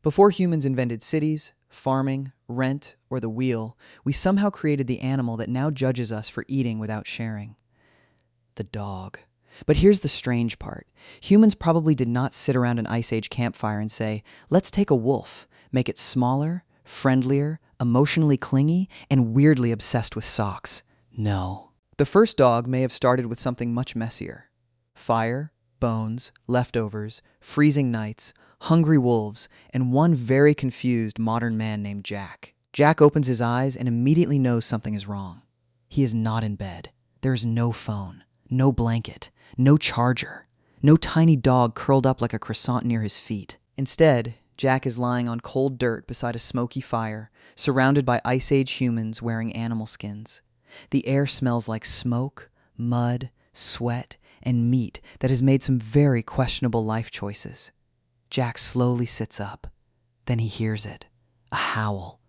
Before humans invented cities, farming, rent, or the wheel, we somehow created the animal that now judges us for eating without sharing. The dog. But here's the strange part. Humans probably did not sit around an Ice Age campfire and say, let's take a wolf, make it smaller, friendlier, emotionally clingy, and weirdly obsessed with socks. No. The first dog may have started with something much messier. Fire, bones, leftovers, freezing nights, hungry wolves, and one very confused modern man named Jack. Jack opens his eyes and immediately knows something is wrong. He is not in bed. There is no phone, no blanket, no charger, no tiny dog curled up like a croissant near his feet. Instead, Jack is lying on cold dirt beside a smoky fire, surrounded by Ice Age humans wearing animal skins. The air smells like smoke, mud, sweat, and meat that has made some very questionable life choices. Jack slowly sits up. Then he hears it. A howl.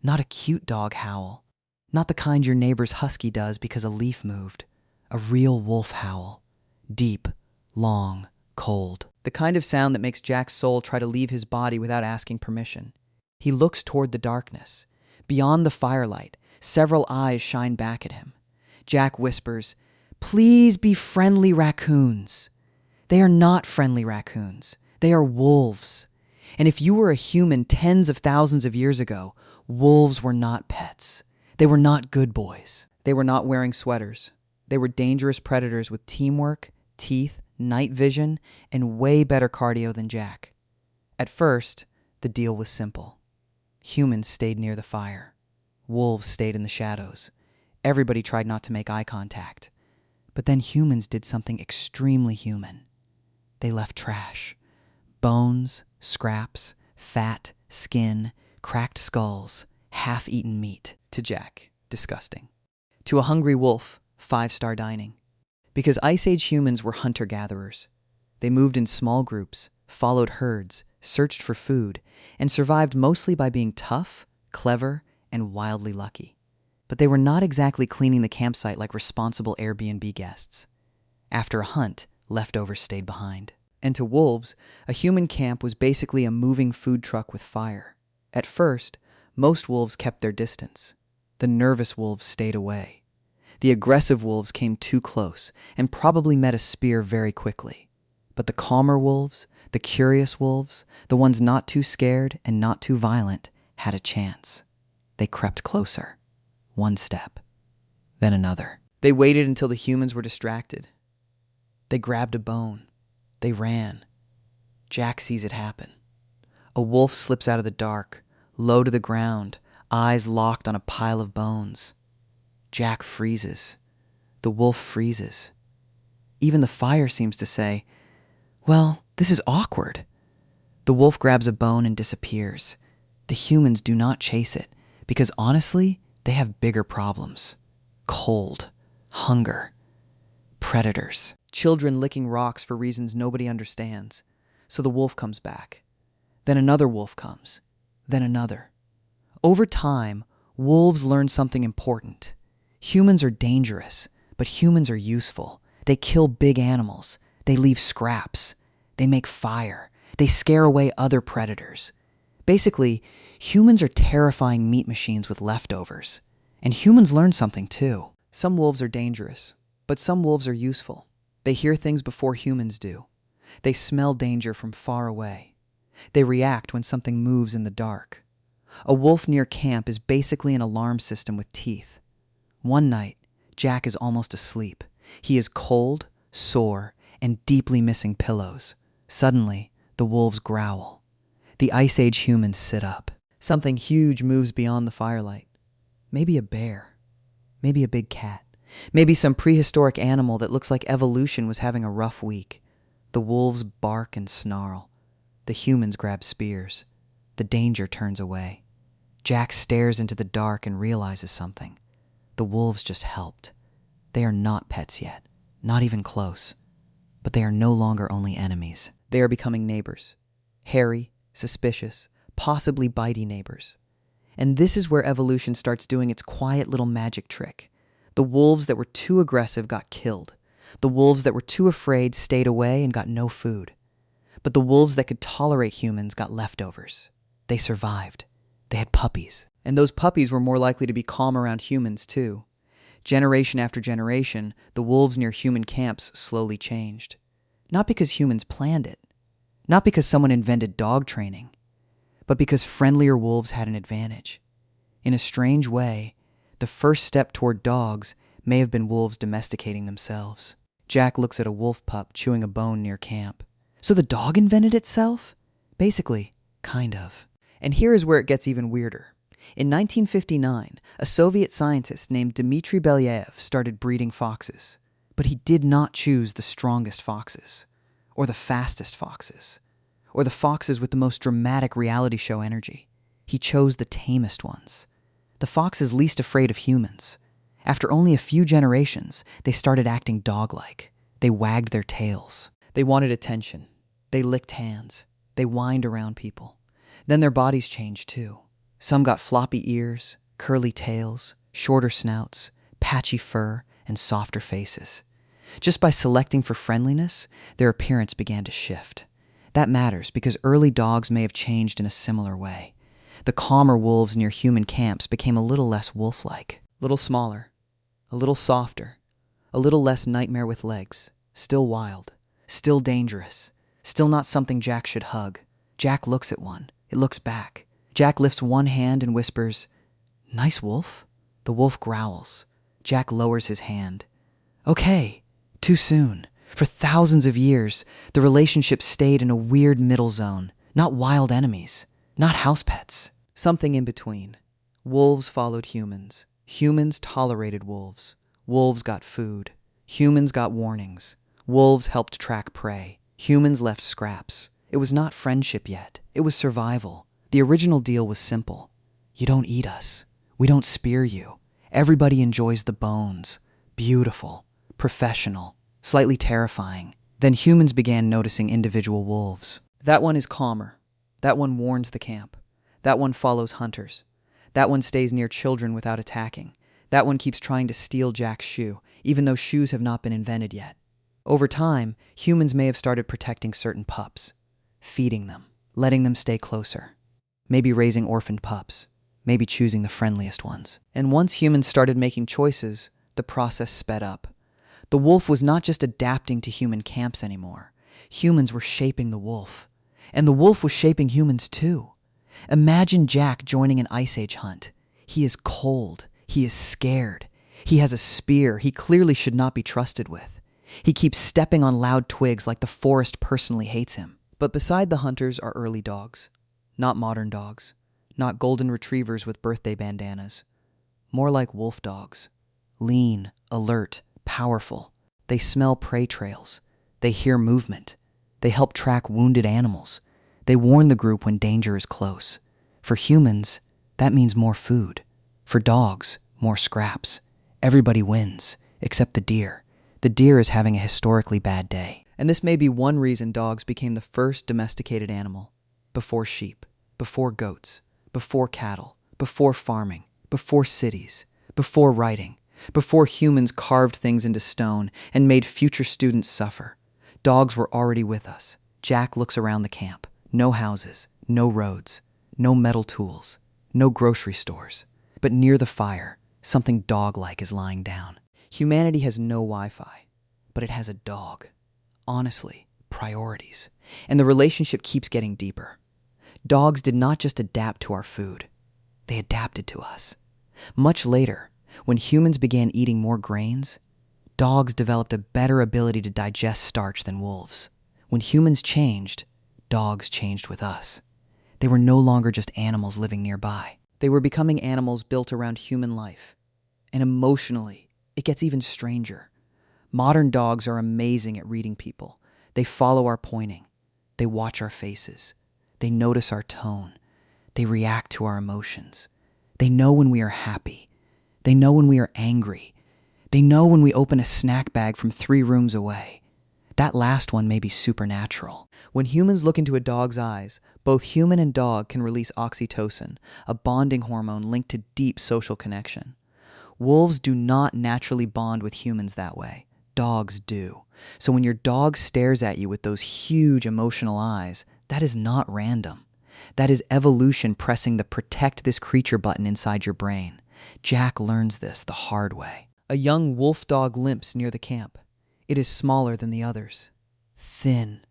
Not a cute dog howl. Not the kind your neighbor's husky does because a leaf moved. A real wolf howl. Deep, long, cold. The kind of sound that makes Jack's soul try to leave his body without asking permission. He looks toward the darkness. Beyond the firelight, several eyes shine back at him. Jack whispers, "Please be friendly raccoons." They are not friendly raccoons. They are wolves. And if you were a human tens of thousands of years ago, wolves were not pets. They were not good boys. They were not wearing sweaters. They were dangerous predators with teamwork, teeth, night vision, and way better cardio than Jack. At first, the deal was simple. Humans stayed near the fire. Wolves stayed in the shadows. Everybody tried not to make eye contact. But then humans did something extremely human. They left trash. Bones, scraps, fat, skin, cracked skulls, half-eaten meat. To Jack, disgusting. To a hungry wolf, 5-star dining. Because Ice Age humans were hunter-gatherers. They moved in small groups, followed herds, searched for food, and survived mostly by being tough, clever, and wildly lucky. But they were not exactly cleaning the campsite like responsible Airbnb guests. After a hunt, leftovers stayed behind. And to wolves, a human camp was basically a moving food truck with fire. At first, most wolves kept their distance. The nervous wolves stayed away. The aggressive wolves came too close and probably met a spear very quickly. But the calmer wolves, the curious wolves, the ones not too scared and not too violent, had a chance. They crept closer. One step, then another. They waited until the humans were distracted. They grabbed a bone. They ran. Jack sees it happen. A wolf slips out of the dark, low to the ground, eyes locked on a pile of bones. Jack freezes. The wolf freezes. Even the fire seems to say, "Well, this is awkward." The wolf grabs a bone and disappears. The humans do not chase it, because honestly, they have bigger problems. Cold, hunger, predators, children licking rocks for reasons nobody understands. So the wolf comes back. Then another wolf comes. Then another. Over time, wolves learn something important. Humans are dangerous, but humans are useful. They kill big animals. They leave scraps. They make fire. They scare away other predators. Basically, humans are terrifying meat machines with leftovers. And humans learn something too. Some wolves are dangerous, but some wolves are useful. They hear things before humans do. They smell danger from far away. They react when something moves in the dark. A wolf near camp is basically an alarm system with teeth. One night, Jack is almost asleep. He is cold, sore, and deeply missing pillows. Suddenly, the wolves growl. The Ice Age humans sit up. Something huge moves beyond the firelight. Maybe a bear. Maybe a big cat. Maybe some prehistoric animal that looks like evolution was having a rough week. The wolves bark and snarl. The humans grab spears. The danger turns away. Jack stares into the dark and realizes something. The wolves just helped. They are not pets yet, not even close. But they are no longer only enemies. They are becoming neighbors. Hairy, suspicious, possibly bitey neighbors. And this is where evolution starts doing its quiet little magic trick. The wolves that were too aggressive got killed. The wolves that were too afraid stayed away and got no food. But the wolves that could tolerate humans got leftovers. They survived. They had puppies. And those puppies were more likely to be calm around humans, too. Generation after generation, the wolves near human camps slowly changed. Not because humans planned it. Not because someone invented dog training. But because friendlier wolves had an advantage. In a strange way, the first step toward dogs may have been wolves domesticating themselves. Jack looks at a wolf pup chewing a bone near camp. So the dog invented itself? Basically, kind of. And here is where it gets even weirder. In 1959, a Soviet scientist named Dmitry Belyaev started breeding foxes. But he did not choose the strongest foxes, or the fastest foxes, or the foxes with the most dramatic reality show energy. He chose the tamest ones. The foxes least afraid of humans. After only a few generations, they started acting dog-like. They wagged their tails. They wanted attention. They licked hands. They whined around people. Then their bodies changed too. Some got floppy ears, curly tails, shorter snouts, patchy fur, and softer faces. Just by selecting for friendliness, their appearance began to shift. That matters because early dogs may have changed in a similar way. The calmer wolves near human camps became a little less wolf-like, a little smaller, a little softer, a little less nightmare with legs, still wild, still dangerous, still not something Jack should hug. Jack looks at one. It looks back. Jack lifts one hand and whispers, "Nice wolf." The wolf growls. Jack lowers his hand. Okay, too soon. For thousands of years, the relationship stayed in a weird middle zone. Not wild enemies. Not house pets. Something in between. Wolves followed humans. Humans tolerated wolves. Wolves got food. Humans got warnings. Wolves helped track prey. Humans left scraps. It was not friendship yet. It was survival. The original deal was simple. You don't eat us. We don't spear you. Everybody enjoys the bones. Beautiful. Professional. Slightly terrifying. Then humans began noticing individual wolves. That one is calmer. That one warns the camp. That one follows hunters. That one stays near children without attacking. That one keeps trying to steal Jack's shoe, even though shoes have not been invented yet. Over time, humans may have started protecting certain pups, feeding them, letting them stay closer, maybe raising orphaned pups, maybe choosing the friendliest ones. And once humans started making choices, the process sped up. The wolf was not just adapting to human camps anymore. Humans were shaping the wolf. And the wolf was shaping humans too. Imagine Jack joining an Ice Age hunt. He is cold. He is scared. He has a spear he clearly should not be trusted with. He keeps stepping on loud twigs like the forest personally hates him. But beside the hunters are early dogs. Not modern dogs. Not golden retrievers with birthday bandanas. More like wolf dogs. Lean, alert, powerful. They smell prey trails. They hear movement. They help track wounded animals. They warn the group when danger is close. For humans, that means more food. For dogs, more scraps. Everybody wins, except the deer. The deer is having a historically bad day. And this may be one reason dogs became the first domesticated animal. Before sheep, before goats, before cattle, before farming, before cities, before writing, before humans carved things into stone and made future students suffer. Dogs were already with us. Jack looks around the camp. No houses, no roads, no metal tools, no grocery stores. But near the fire, something dog-like is lying down. Humanity has no Wi-Fi, but it has a dog. Honestly, priorities. And the relationship keeps getting deeper. Dogs did not just adapt to our food. They adapted to us. Much later, when humans began eating more grains, dogs developed a better ability to digest starch than wolves. When humans changed, dogs changed with us. They were no longer just animals living nearby. They were becoming animals built around human life. And emotionally, it gets even stranger. Modern dogs are amazing at reading people. They follow our pointing. They watch our faces. They notice our tone. They react to our emotions. They know when we are happy. They know when we are angry. They know when we open a snack bag from 3 rooms away. That last one may be supernatural. When humans look into a dog's eyes, both human and dog can release oxytocin, a bonding hormone linked to deep social connection. Wolves do not naturally bond with humans that way. Dogs do. So when your dog stares at you with those huge emotional eyes, that is not random. That is evolution pressing the protect this creature button inside your brain. Jack learns this the hard way. A young wolf dog limps near the camp. It is smaller than the others. Thin,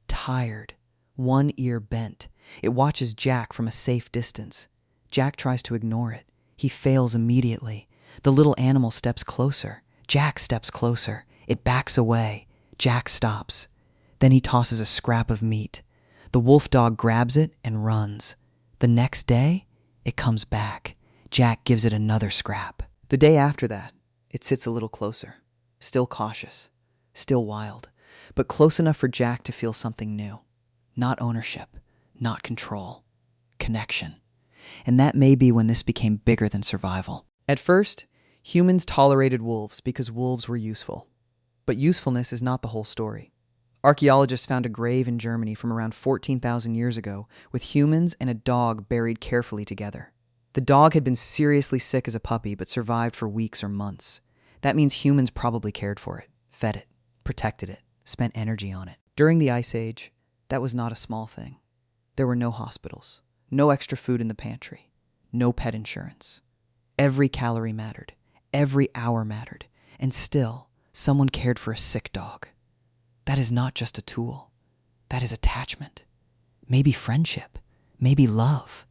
tired, one ear bent. It watches Jack from a safe distance. Jack tries to ignore it. He fails immediately. The little animal steps closer. Jack steps closer. It backs away. Jack stops. Then he tosses a scrap of meat. The wolf dog grabs it and runs. The next day, it comes back. Jack gives it another scrap. The day after that, it sits a little closer. Still cautious. Still wild. But close enough for Jack to feel something new. Not ownership. Not control. Connection. And that may be when this became bigger than survival. At first, humans tolerated wolves because wolves were useful. But usefulness is not the whole story. Archaeologists found a grave in Germany from around 14,000 years ago with humans and a dog buried carefully together. The dog had been seriously sick as a puppy but survived for weeks or months. That means humans probably cared for it, fed it, protected it, spent energy on it. During the Ice Age, that was not a small thing. There were no hospitals, no extra food in the pantry, no pet insurance. Every calorie mattered, every hour mattered, and still, someone cared for a sick dog. That is not just a tool. That is attachment. Maybe friendship. Maybe love.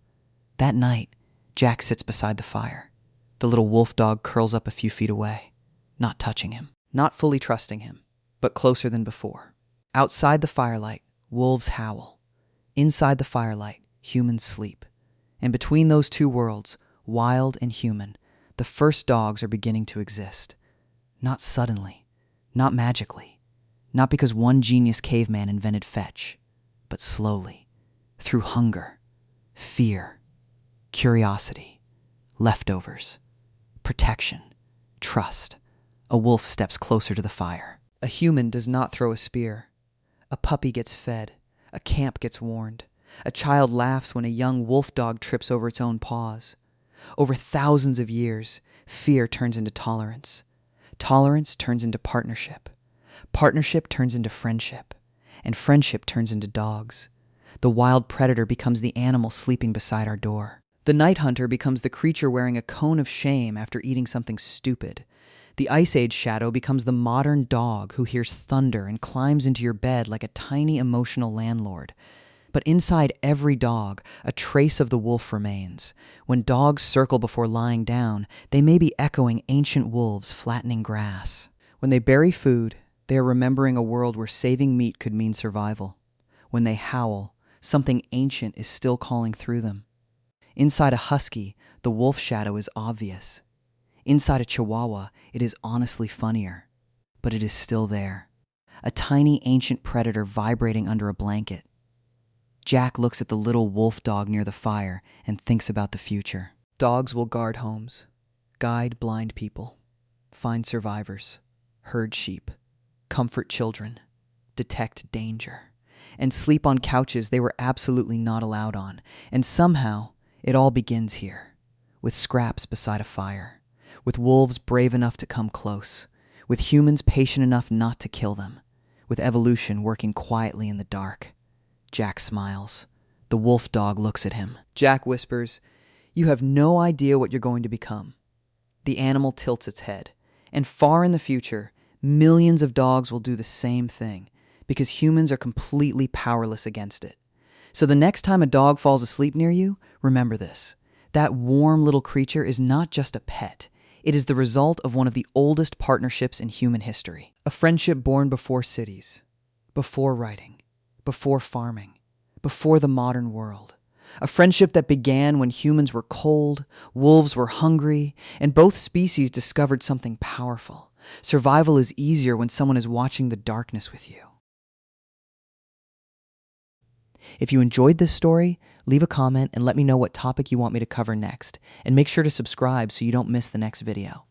That night, Jack sits beside the fire. The little wolf dog curls up a few feet away, not touching him, not fully trusting him, but closer than before. Outside the firelight, wolves howl. Inside the firelight, humans sleep. And between those two worlds, wild and human, the first dogs are beginning to exist. Not suddenly, not magically, not because one genius caveman invented fetch, but slowly, through hunger, fear, curiosity, leftovers, protection, trust. A wolf steps closer to the fire. A human does not throw a spear. A puppy gets fed. A camp gets warned. A child laughs when a young wolf dog trips over its own paws. Over thousands of years, fear turns into tolerance. Tolerance turns into partnership. Partnership turns into friendship. And friendship turns into dogs. The wild predator becomes the animal sleeping beside our door. The night hunter becomes the creature wearing a cone of shame after eating something stupid. The Ice Age shadow becomes the modern dog who hears thunder and climbs into your bed like a tiny emotional landlord. But inside every dog, a trace of the wolf remains. When dogs circle before lying down, they may be echoing ancient wolves flattening grass. When they bury food, they are remembering a world where saving meat could mean survival. When they howl, something ancient is still calling through them. Inside a husky, the wolf shadow is obvious. Inside a chihuahua, it is honestly funnier. But it is still there. A tiny ancient predator vibrating under a blanket. Jack looks at the little wolf dog near the fire and thinks about the future. Dogs will guard homes, guide blind people, find survivors, herd sheep, comfort children, detect danger, and sleep on couches they were absolutely not allowed on. And somehow, it all begins here, with scraps beside a fire, with wolves brave enough to come close, with humans patient enough not to kill them, with evolution working quietly in the dark. Jack smiles. The wolf dog looks at him. Jack whispers, "You have no idea what you're going to become." The animal tilts its head, and far in the future, millions of dogs will do the same thing, because humans are completely powerless against it. So the next time a dog falls asleep near you, remember this. That warm little creature is not just a pet. It is the result of one of the oldest partnerships in human history. A friendship born before cities, before writing, before farming, before the modern world. A friendship that began when humans were cold, wolves were hungry, and both species discovered something powerful. Survival is easier when someone is watching the darkness with you. If you enjoyed this story, leave a comment and let me know what topic you want me to cover next. And make sure to subscribe so you don't miss the next video.